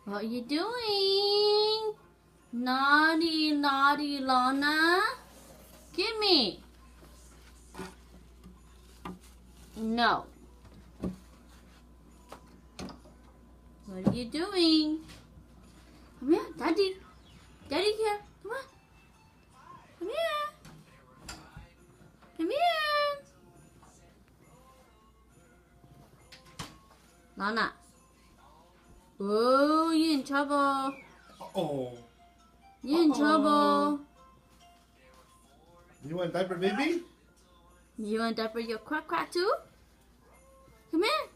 What are you doing? Naughty, naughty Lana. Give me. No. What are you doing? Come here, Daddy. Daddy here. Come on. Come here. Come here. Lana. Oh, you're in trouble. Oh. You're in trouble. You want diaper, baby? You want to diaper your quack too? Come here.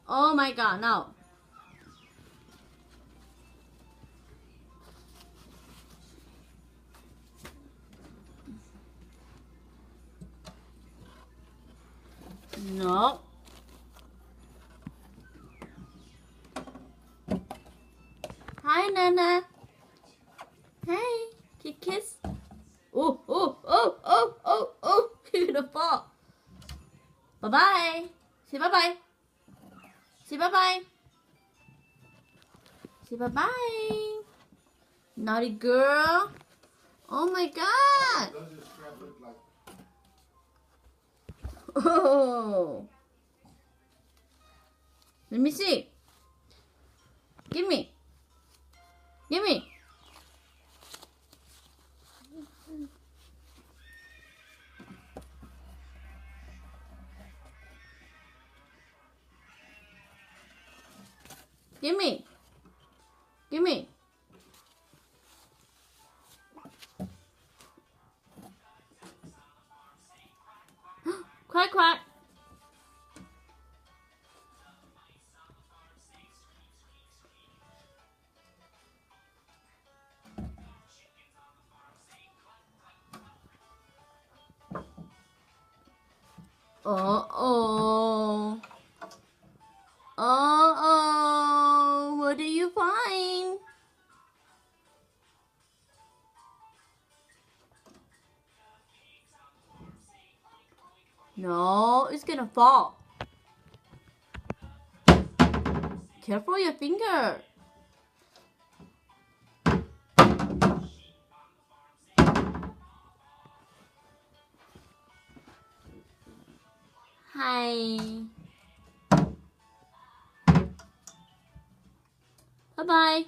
Oh my God, no. No. Hi, Nana. Hey, kiss. Oh, oh, oh, oh, oh, oh. You're gonna fall. Bye-bye. Say bye-bye. Say bye-bye. Say bye-bye. Naughty girl. Oh my God. Oh. Let me see. Give me. Give me. Give me. Give me. Quack, quack. Uh-oh. Uh-oh. What do you find? No, it's gonna fall. Careful your finger. Hi. Bye-bye.